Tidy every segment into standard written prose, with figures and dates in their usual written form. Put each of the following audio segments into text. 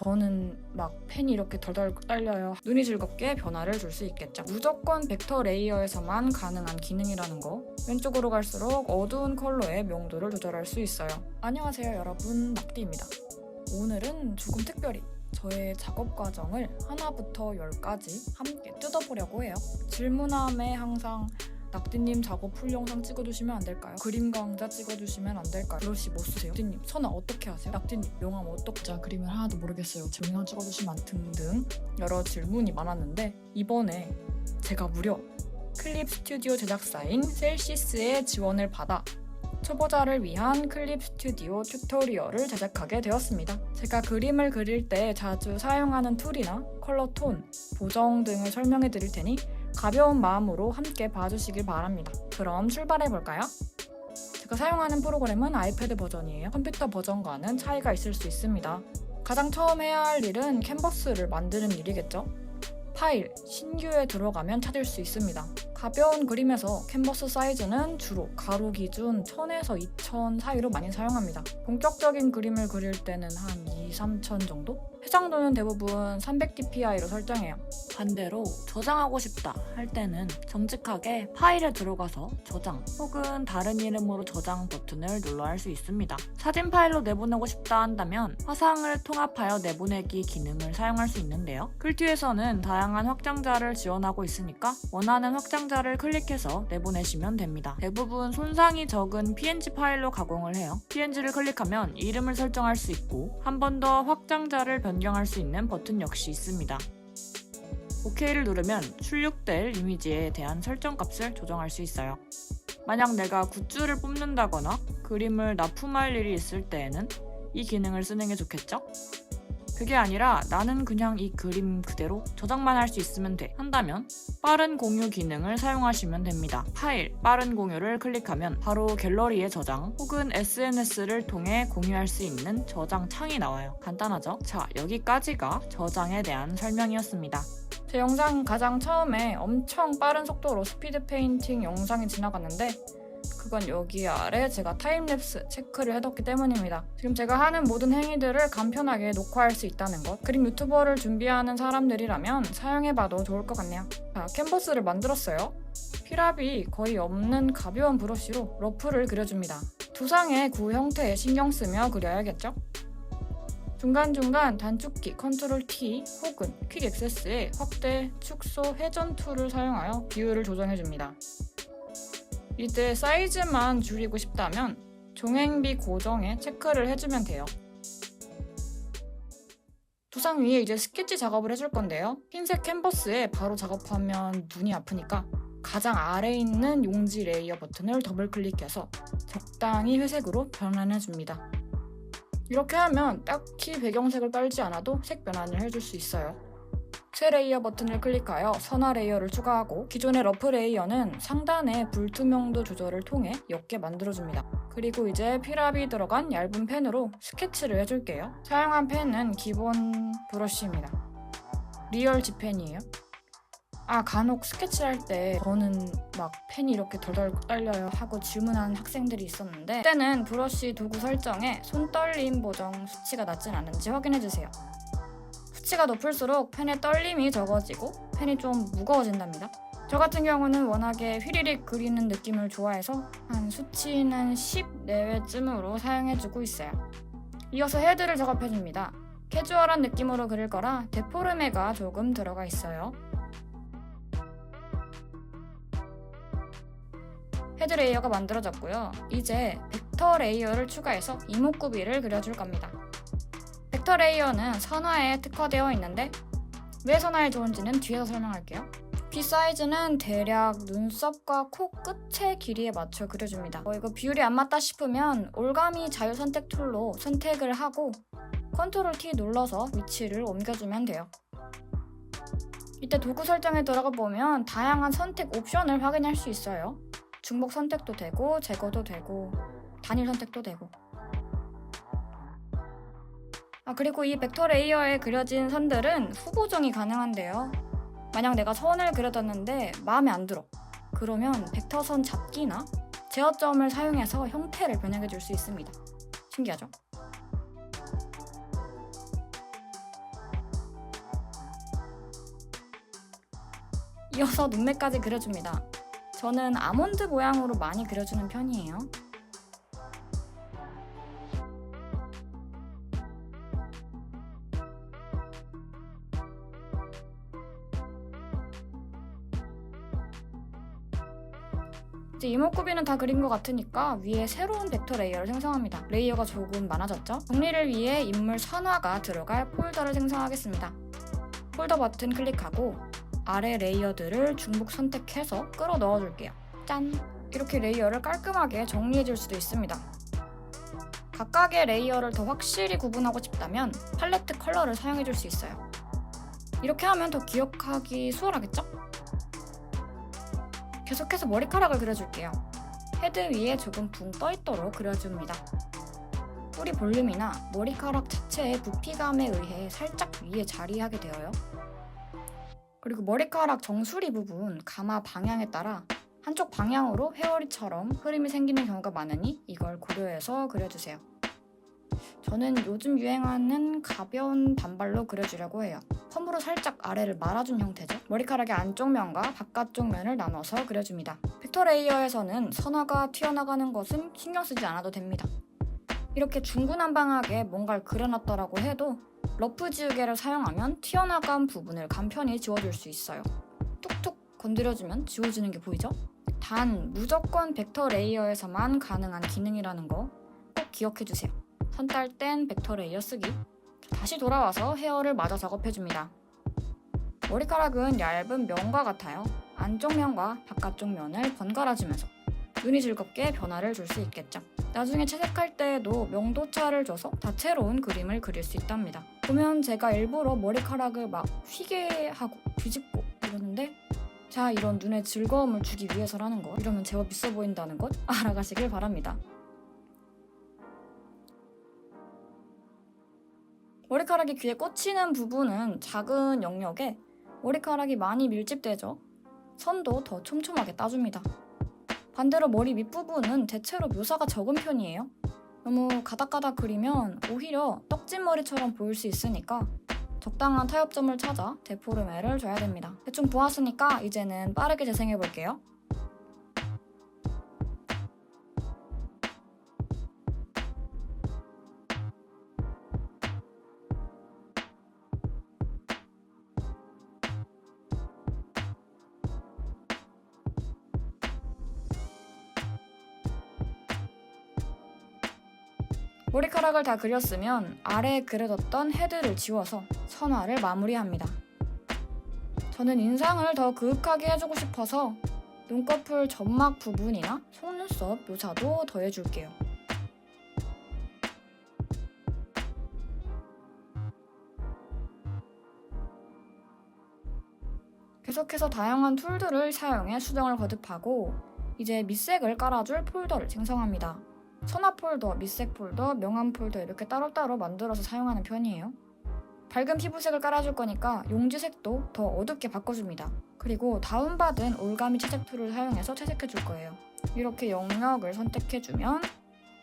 저는 막 펜이 이렇게 덜덜 딸려요. 눈이 즐겁게 변화를 줄 수 있겠죠. 무조건 벡터 레이어에서만 가능한 기능이라는 거. 왼쪽으로 갈수록 어두운 컬러의 명도를 조절할 수 있어요. 안녕하세요 여러분, 낙디입니다. 오늘은 조금 특별히 저의 작업 과정을 하나부터 10까지 함께 뜯어보려고 해요. 질문함에 항상 낙디님 작업 풀 영상 찍어주시면 안 될까요? 그림 강좌 찍어주시면 안 될까요? 브러쉬 뭐 쓰세요? 낙디님 선화 어떻게 하세요? 낙디님 명암 어떻게 자 그림을 하나도 모르겠어요. 영상 찍어주시면 등등 여러 질문이 많았는데 이번에 제가 무려 클립 스튜디오 제작사인 셀시스의 지원을 받아 초보자를 위한 클립 스튜디오 튜토리얼을 제작하게 되었습니다. 제가 그림을 그릴 때 자주 사용하는 툴이나 컬러 톤, 보정 등을 설명해 드릴 테니 가벼운 마음으로 함께 봐주시길 바랍니다. 그럼 출발해볼까요? 제가 사용하는 프로그램은 아이패드 버전이에요. 컴퓨터 버전과는 차이가 있을 수 있습니다. 가장 처음 해야 할 일은 캔버스를 만드는 일이겠죠? 파일, 신규에 들어가면 찾을 수 있습니다. 가벼운 그림에서 캔버스 사이즈는 주로 가로 기준 1000에서 2000 사이로 많이 사용합니다. 본격적인 그림을 그릴 때는 한 2, 3000 정도? 해상도는 대부분 300dpi로 설정해요. 반대로 저장하고 싶다 할 때는 정직하게 파일에 들어가서 저장 혹은 다른 이름으로 저장 버튼을 눌러 할 수 있습니다. 사진 파일로 내보내고 싶다 한다면 화상을 통합하여 내보내기 기능을 사용할 수 있는데요. 클튜에서는 다양한 확장자를 지원하고 있으니까 원하는 확장자를 클릭해서 내보내시면 됩니다. 대부분 손상이 적은 PNG 파일로 가공을 해요. PNG를 클릭하면 이름을 설정할 수 있고 한 번 더 확장자를 변경할 수 있는 버튼 역시 있습니다. OK를 누르면 출력될 이미지에 대한 설정값을 조정할 수 있어요. 만약 내가 굿즈를 뽑는다거나 그림을 납품할 일이 있을 때에는 이 기능을 쓰는 게 좋겠죠? 그게 아니라 나는 그냥 이 그림 그대로 저장만 할 수 있으면 돼 한다면 빠른 공유 기능을 사용하시면 됩니다. 파일, 빠른 공유를 클릭하면 바로 갤러리에 저장 혹은 SNS를 통해 공유할 수 있는 저장 창이 나와요. 간단하죠? 자, 여기까지가 저장에 대한 설명이었습니다. 제 영상 가장 처음에 엄청 빠른 속도로 스피드 페인팅 영상이 지나갔는데 그건 여기 아래 제가 타임랩스 체크를 해뒀기 때문입니다. 지금 제가 하는 모든 행위들을 간편하게 녹화할 수 있다는 것. 그림 유튜버를 준비하는 사람들이라면 사용해봐도 좋을 것 같네요. 자, 캔버스를 만들었어요. 필압이 거의 없는 가벼운 브러쉬로 러프를 그려줍니다. 두상의 구 형태에 신경 쓰며 그려야겠죠? 중간중간 단축키 컨트롤 T 혹은 퀵 액세스의 확대, 축소, 회전 툴을 사용하여 비율을 조정해줍니다. 이때 사이즈만 줄이고 싶다면 종횡비 고정에 체크를 해주면 돼요. 두상 위에 이제 스케치 작업을 해줄 건데요. 흰색 캔버스에 바로 작업하면 눈이 아프니까 가장 아래에 있는 용지 레이어 버튼을 더블 클릭해서 적당히 회색으로 변환해줍니다. 이렇게 하면 딱히 배경색을 깔지 않아도 색 변환을 해줄 수 있어요. 새 레이어 버튼을 클릭하여 선화 레이어를 추가하고 기존의 러프 레이어는 상단의 불투명도 조절을 통해 옅게 만들어줍니다. 그리고 이제 필압이 들어간 얇은 펜으로 스케치를 해줄게요. 사용한 펜은 기본 브러쉬입니다. 리얼 G펜이에요. 간혹 스케치할 때 저는 막 펜이 이렇게 덜덜 딸려요 하고 질문하는 학생들이 있었는데 그때는 브러쉬 도구 설정에 손떨림 보정 수치가 낮진 않은지 확인해주세요. 수치가 높을수록 펜의 떨림이 적어지고 펜이 좀 무거워진답니다. 저 같은 경우는 워낙에 휘리릭 그리는 느낌을 좋아해서 한 수치는 10 내외쯤으로 사용해주고 있어요. 이어서 헤드를 작업해줍니다. 캐주얼한 느낌으로 그릴 거라 데포르메가 조금 들어가 있어요. 헤드 레이어가 만들어졌고요. 이제 벡터 레이어를 추가해서 이목구비를 그려줄 겁니다. 벡터 레이어는 선화에 특화되어 있는데 왜 선화에 좋은지는 뒤에서 설명할게요. 귀 사이즈는 대략 눈썹과 코 끝의 길이에 맞춰 그려줍니다. 이거 비율이 안 맞다 싶으면 올가미 자유 선택 툴로 선택을 하고 컨트롤 T 눌러서 위치를 옮겨주면 돼요. 이때 도구 설정에 들어가 보면 다양한 선택 옵션을 확인할 수 있어요. 중복 선택도 되고 제거도 되고 단일 선택도 되고 그리고 이 벡터 레이어에 그려진 선들은 후보정이 가능한데요. 만약 내가 선을 그려뒀는데 마음에 안 들어. 그러면 벡터선 잡기나 제어점을 사용해서 형태를 변형해 줄 수 있습니다. 신기하죠? 이어서 눈매까지 그려줍니다. 저는 아몬드 모양으로 많이 그려주는 편이에요. 이제 이목구비는 다 그린 것 같으니까 위에 새로운 벡터 레이어를 생성합니다. 레이어가 조금 많아졌죠? 정리를 위해 인물 선화가 들어갈 폴더를 생성하겠습니다. 폴더 버튼 클릭하고 아래 레이어들을 중복 선택해서 끌어 넣어줄게요. 짠! 이렇게 레이어를 깔끔하게 정리해줄 수도 있습니다. 각각의 레이어를 더 확실히 구분하고 싶다면 팔레트 컬러를 사용해줄 수 있어요. 이렇게 하면 더 기억하기 수월하겠죠? 계속해서 머리카락을 그려줄게요. 헤드 위에 조금 붕 떠있도록 그려줍니다. 뿌리 볼륨이나 머리카락 자체의 부피감에 의해 살짝 위에 자리하게 되어요. 그리고 머리카락 정수리 부분 가마 방향에 따라 한쪽 방향으로 헤어리처럼 흐름이 생기는 경우가 많으니 이걸 고려해서 그려주세요. 저는 요즘 유행하는 가벼운 반발로 그려주려고 해요. 펌으로 살짝 아래를 말아준 형태죠. 머리카락의 안쪽 면과 바깥쪽 면을 나눠서 그려줍니다. 벡터 레이어에서는 선화가 튀어나가는 것은 신경 쓰지 않아도 됩니다. 이렇게 중구난방하게 뭔가를 그려놨더라고 해도 러프 지우개를 사용하면 튀어나간 부분을 간편히 지워줄 수 있어요. 툭툭 건드려주면 지워지는 게 보이죠? 단 무조건 벡터 레이어에서만 가능한 기능이라는 거 꼭 기억해주세요. 선 딸 땐 벡터 레이어 쓰기. 다시 돌아와서 헤어를 마저 작업해줍니다. 머리카락은 얇은 면과 같아요. 안쪽 면과 바깥쪽 면을 번갈아주면서 눈이 즐겁게 변화를 줄 수 있겠죠. 나중에 채색할 때에도 명도차를 줘서 다채로운 그림을 그릴 수 있답니다. 보면 제가 일부러 머리카락을 막 휘게 하고 뒤집고 이러는데 자, 이런 눈에 즐거움을 주기 위해서라는 것, 이러면 제법 있어 보인다는 것 알아가시길 바랍니다. 머리카락이 귀에 꽂히는 부분은 작은 영역에 머리카락이 많이 밀집되죠. 선도 더 촘촘하게 따줍니다. 반대로 머리 밑부분은 대체로 묘사가 적은 편이에요. 너무 가닥가닥 그리면 오히려 떡진 머리처럼 보일 수 있으니까 적당한 타협점을 찾아 데포르메를 줘야 됩니다. 대충 보았으니까 이제는 빠르게 재생해 볼게요. 머리카락을 다 그렸으면 아래에 그려뒀던 헤드를 지워서 선화를 마무리합니다. 저는 인상을 더 그윽하게 해주고 싶어서 눈꺼풀 점막 부분이나 속눈썹 묘사도 더해줄게요. 계속해서 다양한 툴들을 사용해 수정을 거듭하고 이제 밑색을 깔아줄 폴더를 생성합니다. 선화 폴더, 밑색 폴더, 명암 폴더 이렇게 따로따로 만들어서 사용하는 편이에요. 밝은 피부색을 깔아줄 거니까 용지색도 더 어둡게 바꿔줍니다. 그리고 다운받은 올가미 채색 툴을 사용해서 채색해줄 거예요. 이렇게 영역을 선택해주면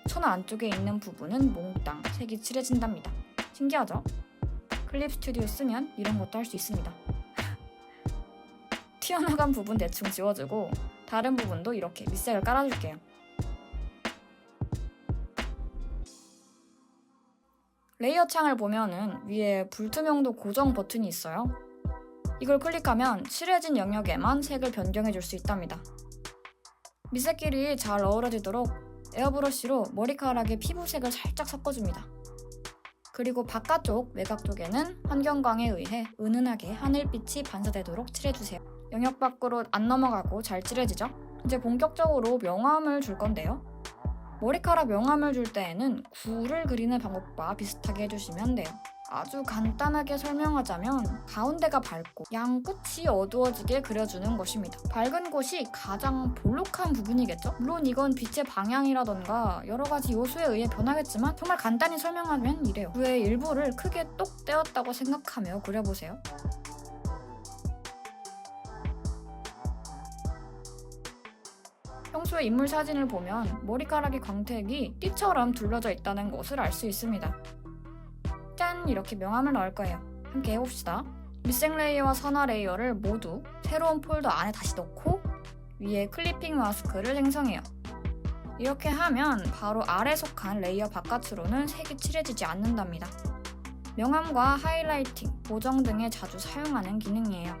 선화 안쪽에 있는 부분은 몽땅 색이 칠해진답니다. 신기하죠? 클립 스튜디오 쓰면 이런 것도 할 수 있습니다. 튀어나간 부분 대충 지워주고 다른 부분도 이렇게 밑색을 깔아줄게요. 레이어 창을 보면은 위에 불투명도 고정 버튼이 있어요. 이걸 클릭하면 칠해진 영역에만 색을 변경해줄 수 있답니다. 밑색끼리 잘 어우러지도록 에어브러쉬로 머리카락의 피부색을 살짝 섞어줍니다. 그리고 바깥쪽 외곽 쪽에는 환경광에 의해 은은하게 하늘빛이 반사되도록 칠해주세요. 영역 밖으로 안 넘어가고 잘 칠해지죠? 이제 본격적으로 명암을 줄 건데요. 머리카락 명암을 줄 때에는 구를 그리는 방법과 비슷하게 해주시면 돼요. 아주 간단하게 설명하자면 가운데가 밝고 양끝이 어두워지게 그려주는 것입니다. 밝은 곳이 가장 볼록한 부분이겠죠? 물론 이건 빛의 방향이라던가 여러 가지 요소에 의해 변하겠지만 정말 간단히 설명하면 이래요. 구의 일부를 크게 똑 떼었다고 생각하며 그려보세요. 평소에 인물 사진을 보면 머리카락의 광택이 띠처럼 둘러져 있다는 것을 알 수 있습니다. 짠! 이렇게 명암을 넣을 거예요. 함께 해봅시다. 밑색 레이어와 선화 레이어를 모두 새로운 폴더 안에 다시 넣고 위에 클리핑 마스크를 생성해요. 이렇게 하면 바로 아래 속한 레이어 바깥으로는 색이 칠해지지 않는답니다. 명암과 하이라이팅, 보정 등에 자주 사용하는 기능이에요.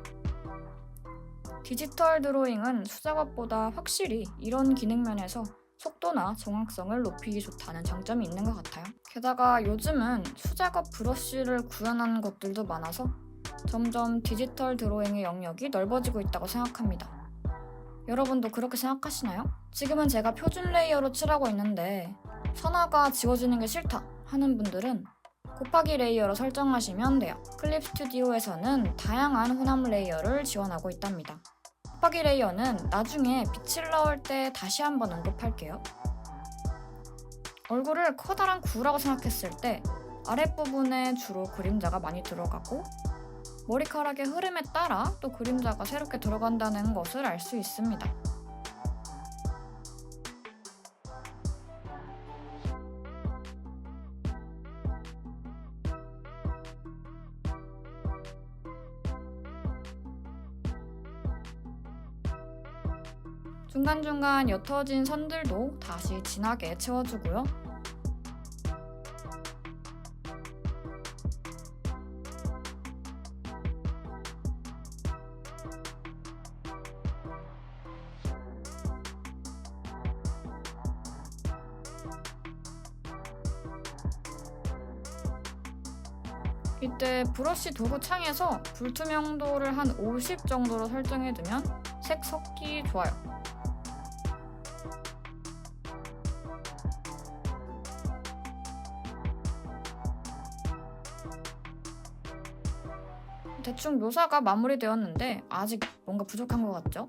디지털 드로잉은 수작업보다 확실히 이런 기능 면에서 속도나 정확성을 높이기 좋다는 장점이 있는 것 같아요. 게다가 요즘은 수작업 브러쉬를 구현하는 것들도 많아서 점점 디지털 드로잉의 영역이 넓어지고 있다고 생각합니다. 여러분도 그렇게 생각하시나요? 지금은 제가 표준 레이어로 칠하고 있는데 선화가 지워지는 게 싫다 하는 분들은 곱하기 레이어로 설정하시면 돼요. 클립 스튜디오에서는 다양한 혼합 레이어를 지원하고 있답니다. 곱하기 레이어는 나중에 빛을 넣을 때 다시 한번 언급할게요. 얼굴을 커다란 구라고 생각했을 때 아랫부분에 주로 그림자가 많이 들어가고 머리카락의 흐름에 따라 또 그림자가 새롭게 들어간다는 것을 알 수 있습니다. 중간중간 옅어진 선들도 다시 진하게 채워주고요. 이때 브러쉬 도구 창에서 불투명도를 한 50 정도로 설정해두면 색 섞기 좋아요. 대충 묘사가 마무리되었는데 아직 뭔가 부족한 것 같죠?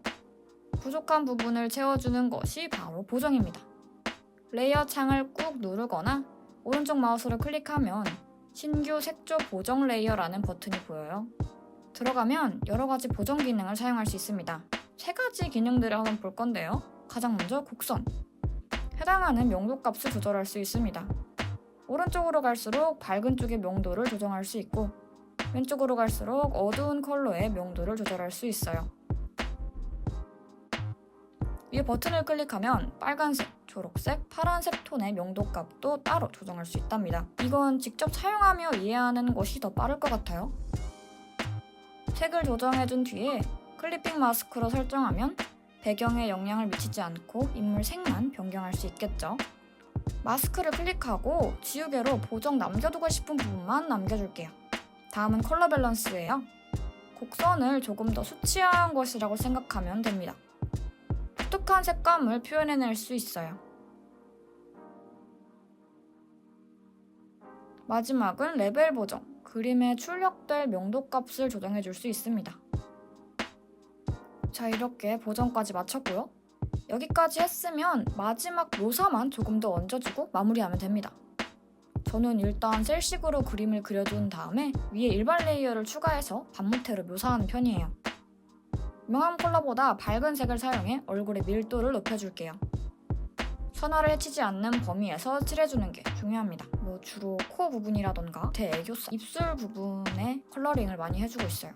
부족한 부분을 채워주는 것이 바로 보정입니다. 레이어 창을 꾹 누르거나 오른쪽 마우스로 클릭하면 신규 색조 보정 레이어라는 버튼이 보여요. 들어가면 여러 가지 보정 기능을 사용할 수 있습니다. 세 가지 기능들을 한번 볼 건데요. 가장 먼저 곡선. 해당하는 명도 값을 조절할 수 있습니다. 오른쪽으로 갈수록 밝은 쪽의 명도를 조정할 수 있고 왼쪽으로 갈수록 어두운 컬러의 명도를 조절할 수 있어요. 이 버튼을 클릭하면 빨간색, 초록색, 파란색 톤의 명도 값도 따로 조정할 수 있답니다. 이건 직접 사용하며 이해하는 것이 더 빠를 것 같아요. 색을 조정해준 뒤에 클리핑 마스크로 설정하면 배경에 영향을 미치지 않고 인물 색만 변경할 수 있겠죠. 마스크를 클릭하고 지우개로 보정 남겨두고 싶은 부분만 남겨줄게요. 다음은 컬러 밸런스예요. 곡선을 조금 더 수치화한 것이라고 생각하면 됩니다. 독특한 색감을 표현해낼 수 있어요. 마지막은 레벨 보정, 그림에 출력될 명도 값을 조정해줄 수 있습니다. 자, 이렇게 보정까지 마쳤고요. 여기까지 했으면 마지막 묘사만 조금 더 얹어주고 마무리하면 됩니다. 저는 일단 셀식으로 그림을 그려준 다음에 위에 일반 레이어를 추가해서 반모태로 묘사하는 편이에요. 명암 컬러보다 밝은 색을 사용해 얼굴의 밀도를 높여줄게요. 선화를 해치지 않는 범위에서 칠해주는 게 중요합니다. 주로 코 부분이라던가 대애교살, 입술 부분에 컬러링을 많이 해주고 있어요.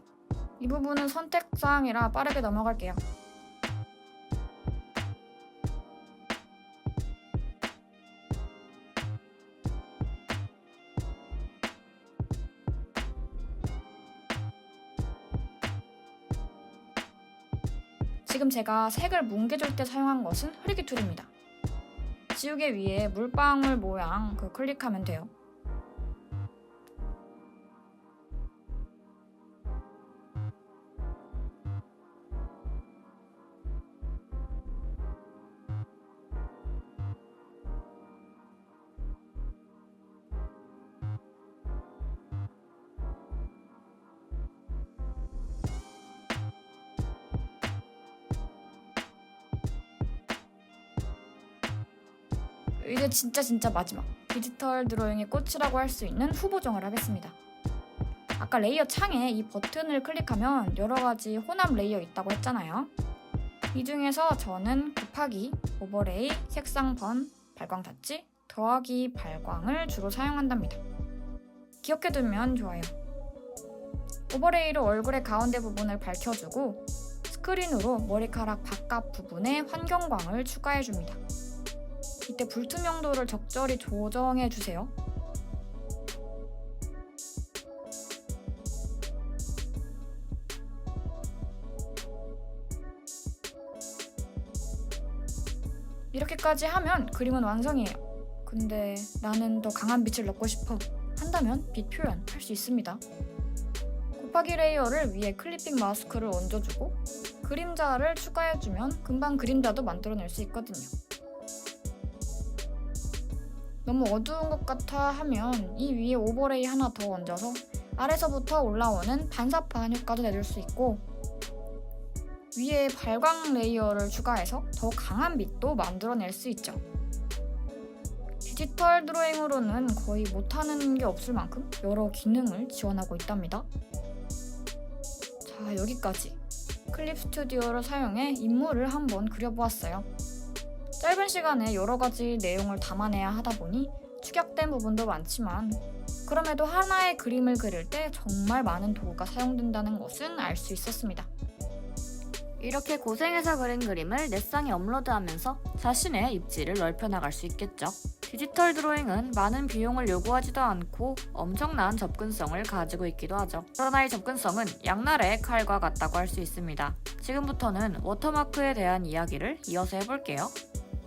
이 부분은 선택사항이라 빠르게 넘어갈게요. 지금 제가 색을 뭉개줄 때 사용한 것은 흐리기 툴입니다. 지우개 위에 물방울 모양 클릭하면 돼요. 이제 진짜 마지막 디지털 드로잉의 꽃이라고 할 수 있는 후보정을 하겠습니다. 아까 레이어 창에 이 버튼을 클릭하면 여러가지 혼합 레이어 있다고 했잖아요. 이 중에서 저는 곱하기, 오버레이, 색상 번, 발광 타치, 더하기 발광을 주로 사용한답니다. 기억해두면 좋아요. 오버레이로 얼굴의 가운데 부분을 밝혀주고 스크린으로 머리카락 바깥 부분에 환경광을 추가해줍니다. 이때 불투명도를 적절히 조정해주세요. 이렇게까지 하면 그림은 완성이에요. 근데 나는 더 강한 빛을 넣고 싶어 한다면 빛 표현 할 수 있습니다. 곱하기 레이어를 위에 클리핑 마스크를 얹어주고 그림자를 추가해주면 금방 그림자도 만들어낼 수 있거든요. 너무 어두운 것 같아 하면 이 위에 오버레이 하나 더 얹어서 아래서부터 올라오는 반사판 효과도 내줄 수 있고 위에 발광 레이어를 추가해서 더 강한 빛도 만들어낼 수 있죠. 디지털 드로잉으로는 거의 못하는 게 없을 만큼 여러 기능을 지원하고 있답니다. 자, 여기까지 클립 스튜디오를 사용해 인물을 한번 그려보았어요. 짧은 시간에 여러 가지 내용을 담아내야 하다 보니 축약된 부분도 많지만 그럼에도 하나의 그림을 그릴 때 정말 많은 도구가 사용된다는 것은 알 수 있었습니다. 이렇게 고생해서 그린 그림을 넷상에 업로드하면서 자신의 입지를 넓혀나갈 수 있겠죠. 디지털 드로잉은 많은 비용을 요구하지도 않고 엄청난 접근성을 가지고 있기도 하죠. 그러나 이 접근성은 양날의 칼과 같다고 할 수 있습니다. 지금부터는 워터마크에 대한 이야기를 이어서 해볼게요.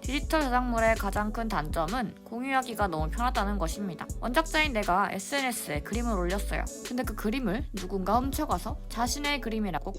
디지털 저작물의 가장 큰 단점은 공유하기가 너무 편하다는 것입니다. 원작자인 내가 SNS에 그림을 올렸어요. 근데 그 그림을 누군가 훔쳐가서 자신의 그림이라고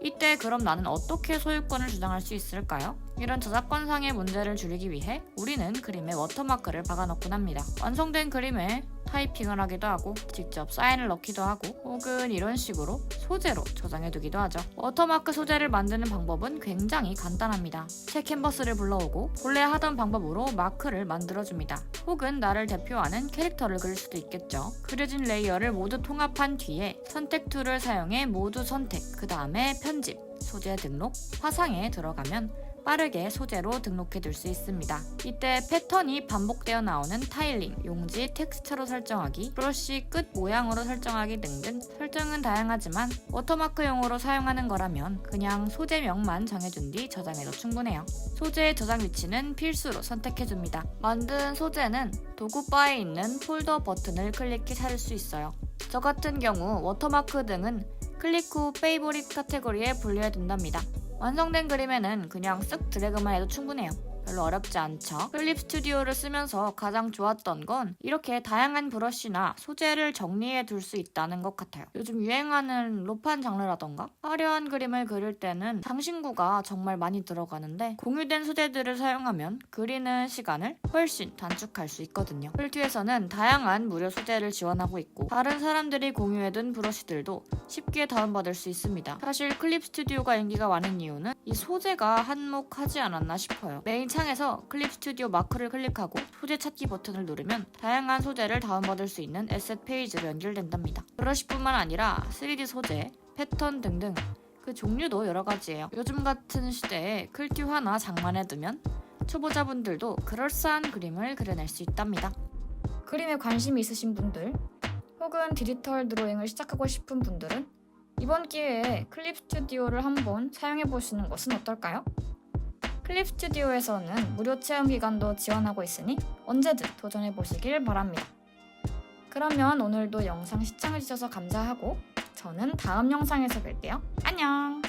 이때 그럼 나는 어떻게 소유권을 주장할 수 있을까요? 이런 저작권상의 문제를 줄이기 위해 우리는 그림에 워터마크를 박아넣곤 합니다. 완성된 그림에 타이핑을 하기도 하고 직접 사인을 넣기도 하고 혹은 이런 식으로 소재로 저장해두기도 하죠. 워터마크 소재를 만드는 방법은 굉장히 간단합니다. 새 캔버스를 불러오고 본래 하던 방법으로 마크를 만들어줍니다. 혹은 나를 대표하는 캐릭터를 그릴 수도 있겠죠. 그려진 레이어를 모두 통합한 뒤에 선택 툴을 사용해 모두 선택, 그 다음에 편집, 소재 등록, 화상에 들어가면 빠르게 소재로 등록해둘 수 있습니다. 이때 패턴이 반복되어 나오는 타일링, 용지, 텍스처로 설정하기, 브러쉬 끝 모양으로 설정하기 등등 설정은 다양하지만 워터마크용으로 사용하는 거라면 그냥 소재명만 정해준 뒤 저장해도 충분해요. 소재의 저장 위치는 필수로 선택해줍니다. 만든 소재는 도구바에 있는 폴더 버튼을 클릭해 찾을 수 있어요. 저 같은 경우 워터마크 등은 클릭 후 페이보릿 카테고리에 분류해둔답니다. 완성된 그림에는 그냥 쓱 드래그만 해도 충분해요. 별로 어렵지 않죠? 클립 스튜디오를 쓰면서 가장 좋았던 건 이렇게 다양한 브러쉬나 소재를 정리해 둘 수 있다는 것 같아요. 요즘 유행하는 로판 장르라던가 화려한 그림을 그릴 때는 장신구가 정말 많이 들어가는데 공유된 소재들을 사용하면 그리는 시간을 훨씬 단축할 수 있거든요. 풀트에서는 다양한 무료 소재를 지원하고 있고 다른 사람들이 공유해둔 브러쉬들도 쉽게 다운받을 수 있습니다. 사실 클립 스튜디오가 인기가 많은 이유는 이 소재가 한몫하지 않았나 싶어요. 메인 창에서 클립 스튜디오 마크를 클릭하고 소재 찾기 버튼을 누르면 다양한 소재를 다운받을 수 있는 에셋 페이지로 연결된답니다. 브러쉬뿐만 아니라 3D 소재, 패턴 등등 그 종류도 여러 가지예요. 요즘 같은 시대에 클튜 하나 장만해두면 초보자분들도 그럴싸한 그림을 그려낼 수 있답니다. 그림에 관심이 있으신 분들 혹은 디지털 드로잉을 시작하고 싶은 분들은 이번 기회에 클립 스튜디오를 한번 사용해보시는 것은 어떨까요? 클립 스튜디오에서는 무료 체험 기간도 지원하고 있으니 언제든 도전해보시길 바랍니다. 그러면 오늘도 영상 시청해주셔서 감사하고 저는 다음 영상에서 뵐게요. 안녕!